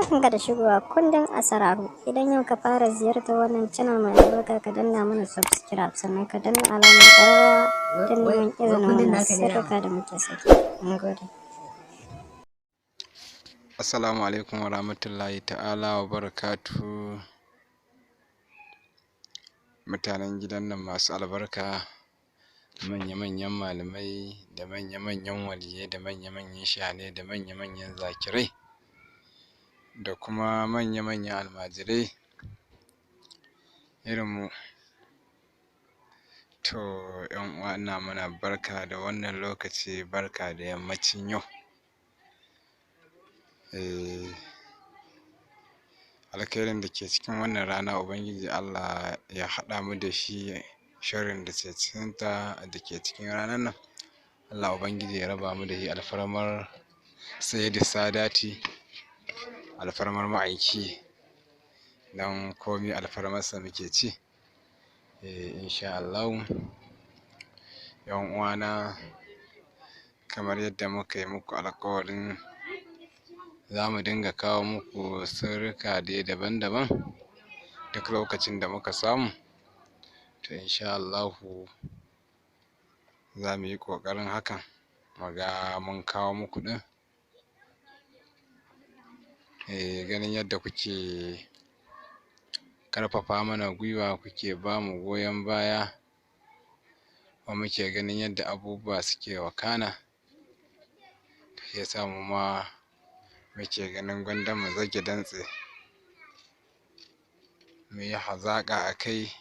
Barkanka da shigowa kundin asararu. Idan yau ka fara ziyartar wannan channel mai albarka, ka danna mana subscribe sannan ka danna alamar ƙararrawa don neman izinin wannan sirrika da muke saki. Mun gode. Assalamu alaikum wa rahmatullahi ta'ala wa barakatuhu. Mutanen gidan nan masu albarka, manya-manyan malamai da manya-manyan waliyai da manya-manyan shahanai da manya-manyan zakirai da kuma manya-manyan almajirai irinmu. To ƴan uwa, ina mana barka da wannan lokaci, barka da yammacin yau. Alkhairin da ke cikin wannan rana ubangiji Allah ya haɗa mu da shi, sharrin da ke cikinta da ke cikin ranar nan Allah ubangiji ya raba mu da shi, alfarmar sayyidi sadati, alfarmar ma'aiki, don komi alfarmarsa muke ci. Insha Allah yan uwana, kamar yadda muka yi muku alkawarin za mu dinga kawo muku sirrika dai daban-daban duk lokacin da muka samu. To insha Allah za mu yi ƙoƙarin hakan, mu ga mun kawo muku ɗin. Ganin yadda kuke ƙarfafa mana gwiwa, kuke ba mu goyon baya, kuma muke ganin yadda abubuwa suke wakana, ya sa mu ma muke ganin gwanda mu zage dantse, mu yi hazaƙa a kai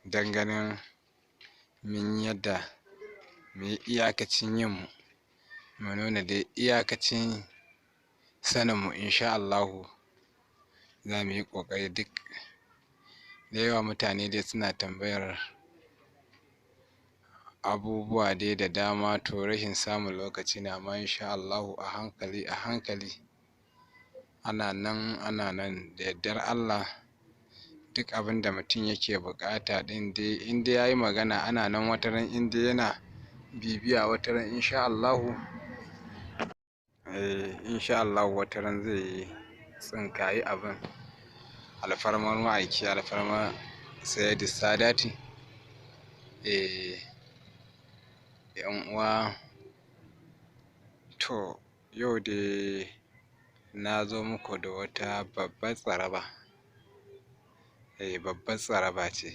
don ganin mun yadda mu yi iyakacin yinmu, mu nuna dai iyakacin saninmu. Insha Allahu za mu yi ƙoƙari. Duk da yawa mutane dai suna tambayar abubuwa dai da dama, to rashin samun lokaci ne, amma insha Allahu a hankali a hankali ana nan da yardar Allah. Duk abin da mutum yake buƙata ɗin dai in dai ya yi magana, ana nan wataran in dai yana bibiya, wataran insha Allahu insha Allahu wataran zai tsinkayi abin, alfarmar ma'aiki, alfarmar sayyidi sadati. Yan uwa, to yau dai na zo muku da wata babbar tsaraba. Babbar tsaraba ce.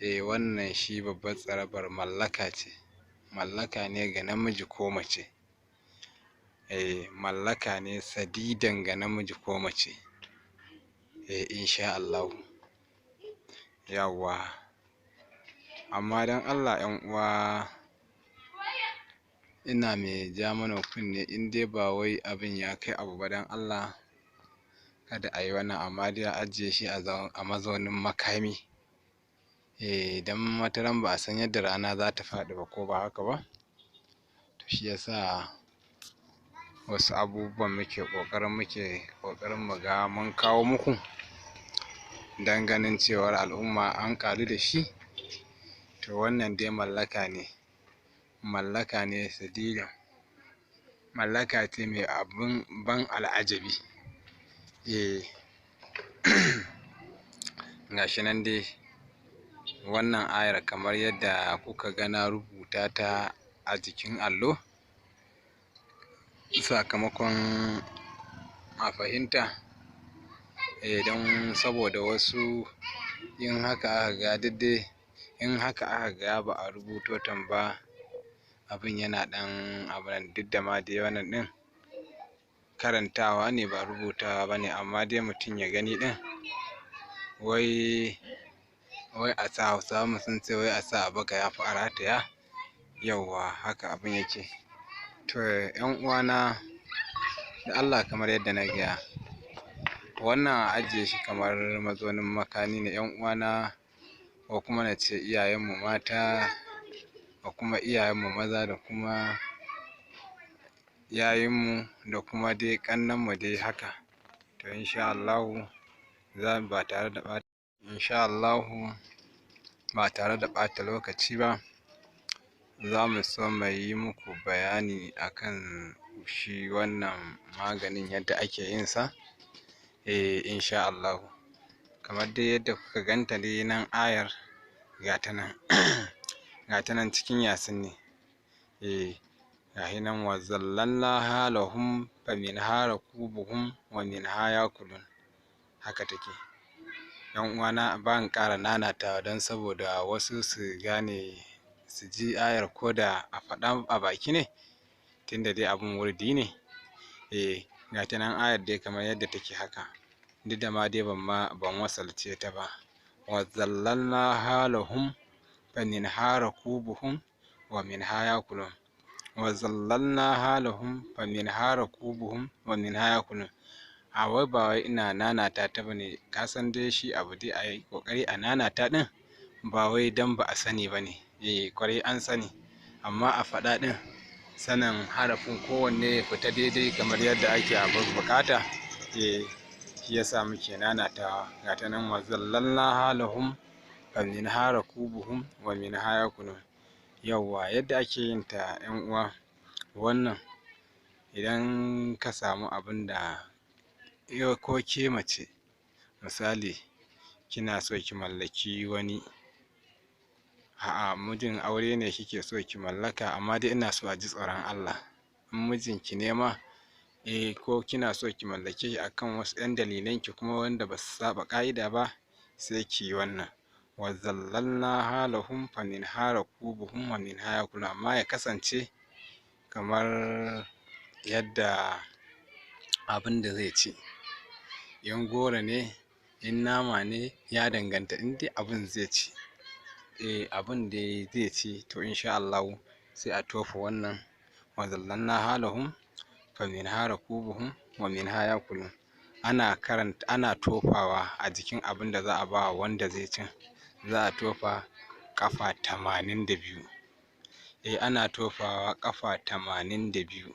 Wannan shi babbar tsarabar mallaka ce, mallaka ne ga namiji ko mace. Mallaka ne sadidan ga namiji ko mace. Insha Allahu yawwa. Amma don Allah yan uwa, ina mai ja mana kunne, in dai ba wai abin ya kai abu ba, don Allah kada a yi wannan, amma dai a ajiye shi a mazaunin makami. Don wataran ba a san yadda rana za ta faɗi ba, ko ba haka ba? To shi yasa wasu abubuwan muke ƙoƙarin mu ga mun kawo muku, don ganin cewar al'umma an ƙaru da shi. To wannan dai mallaka ne, mallaka ne sadidan, mallaka ce mai abin ban al'ajabi. Gashi nan dai wannan ayar kamar yadda kuka ga na rubuta ta a jikin allo, sakamakon a fahimta, don saboda wasu in haka aka ga daidai, in haka aka ga ba a rubuto tan ba, abin yana ɗan abin duk da ma dai wannan ɗin karantawa ne ba rubutawa ba ne, amma dai mutum ya gani ɗin. Wai a sa, Hausawa sun ce wai a sa a baka ya fi a rataya. Yauwa haka abin yake. To yan uwana, da Allah, kamar yadda na gaya, wannan a ajiye shi kamar mazaunin makani ne yan uwana, ko kuma na ce iyayenmu mata, da kuma iyayenmu maza, da kuma yayinmu, da kuma dai ƙannenmu dai haka. To insha Allahu ba tare da ɓata lokaci ba, za mu so mu yi muku bayani akan shi wannan maganin yadda ake yin sa. Insha Allah, kamar dai yadda kuka ganta dai nan ayar gata nan gata nan cikin yasin ne. Gahi nan wa zallalnaha lahum fa minha rakubuhum wa minha yakulun, haka take. yan uwana ba in ƙara nanatawa don saboda wasu su gane su ji ayar ko da a faɗa a baki ne, tunda dai abun wurdi ne. Gata nan ayar dai kamar yadda take haka, duk da ma dai ban wasalce ta ba. wa zallalnaha lahum fa minha rakubuhum wa minha yakulun, wa zallalnaha lahum fa minha rakubuhum wa minha yakulun. A wai ba wai ina nanata ta bane, ka san dai shi abu dai a yi ƙoƙari a nanata ɗin, ba wai don ba a sani ba ne. Ƙwarai an sani, amma a faɗa ɗin sanin harafin kowanne ya fita daidai kamar yadda ake buƙata. Shi yasa muke nanatawa. Gata nan wa zallalnaha lahum fa minha rakubuhum wa minha yakulun. Yawwa yadda ake yin ta yan uwa, wannan idan ka samu abin da ko ke mace misali kina so ki mallaki wani, mijin aure ne kike so ki mallaka, amma dai ina so a ji tsoron Allah. In mijinki ne ma ko kina so ki mallake shi akan wasu 'yan dalilan ki kuma wanda ba su saba ƙa'ida ba, sai ki yi wannan wa zallalnaha lahum fa minha rakubuhum wa minha yakulun. Amma ya kasance kamar yadda abin da zai ci, in goro ne, in nama ne, ya danganta. In dai abin zai ci, abin da zai ci, to insha Allah sai a tofa wannan wa zallalnaha lahum fa minha rakubuhum wa minha yakulun. Ana tofawa a jikin abin da za a ba wanda zai ci, za a tofa ƙafa 82. Ana tofawa ƙafa 82.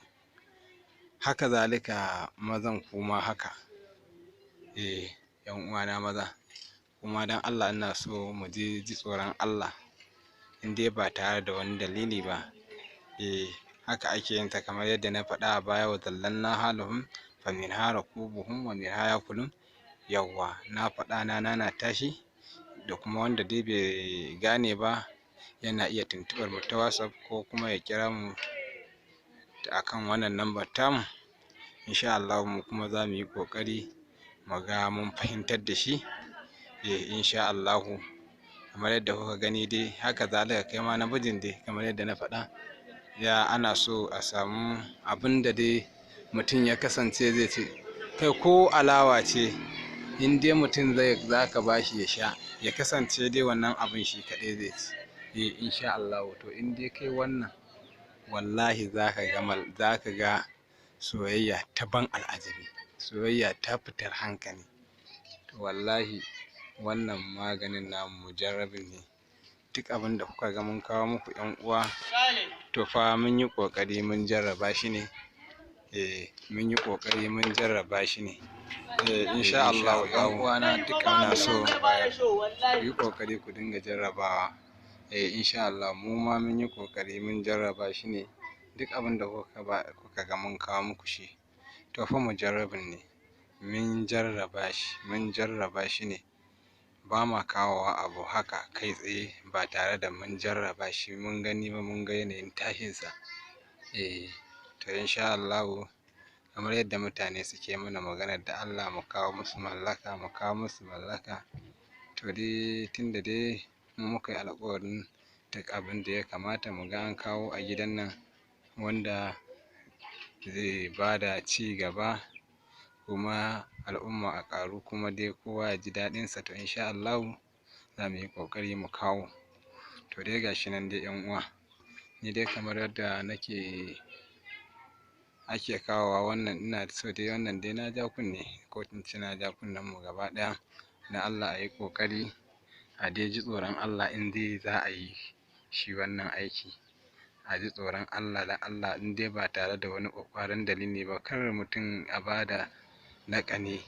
Haka zalika mazan kuma haka. Yan uwana maza kuma dan Allah ina so mu ji tsoron Allah, in dai ba tare da wani dalili ba. Haka ake yin ta kamar yadda na faɗa a baya wa zallalnaha lahum fa minha rakubuhum wa minha yakulun. Yawwa na faɗa na nanata shi, da kuma wanda dai bai gane ba yana iya tuntuɓar mu ta WhatsApp ko kuma ya kira mu akan wannan lambar tamu. Insha Allah mu kuma za mu yi ƙoƙari mu ga mun fahimtar da shi. Insha Allah, kamar yadda kuka gani dai haka zalika kai ma namijin dai kamar yadda na faɗa, ana so a samu abin da dai mutum ya kasance zai ci. Kai ko alawa ce, in dai mutum za ka ba shi ya sha, ya kasance dai wannan abin shi kaɗai zai ci. Insha Allah, to in dai kai wannan, wallahi za ka ga soyayya ta ban al'ajabi, soyayya ta fitar hankali. To wallahi wannan maganin namu mujarrabin ne. Duk abin da kuka ga mun kawo muku yan uwa, to fa mun yi ƙoƙari mun jarraba shi ne. Mun yi ƙoƙari mun jarraba shi ne. Insha Allah yan uwana duka muna so ku yi ƙoƙari ku dinga jarrabawa. Insha Allah mu ma mun yi ƙoƙari mun jarraba shi ne. Duk abin da kuka ga mun kawo muku shi, to fa mujarrabin ne. Mun jarraba shi ne. Ba ma kawowa abu haka kai tsaye ba tare da mun jarraba shi, mun gani ba, mun ga yanayin tashinsa. To insha Allah, kamar yadda mutane suke mana maganar da Allah mu kawo musu mallaka, mu kawo musu mallaka, to dai tunda dai mu muka yi alƙawarin duk abin da ya kamata mu ga an kawo a gidan nan wanda zai bada ci gaba kuma al'umma a ƙaru kuma dai kowa ya ji daɗinsa, to insha Allah za mu yi ƙoƙari mu kawo. To dai gashi nan dai yan uwa, ni dai kamar yadda ake kawowa wannan, ina so dai wannan dai na ja kunne, ko in ce na ja kunnen mu gaba ɗaya, dan Allah a yi ƙoƙari a dai ji tsoron Allah in dai za a yi shi wannan aiki. A ji tsoron Allah da Allah, in dai ba tare da wani ƙwaƙwaran dalili ba. Kar mutum a bada laƙani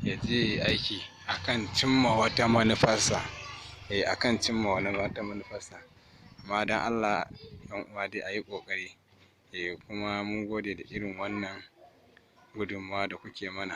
ya je aiki akan cimma wata manufarsa. Amma dan Allah yan uwa dai a yi ƙoƙari. kuma mun gode da irin wannan gudunmawa da kuke mana.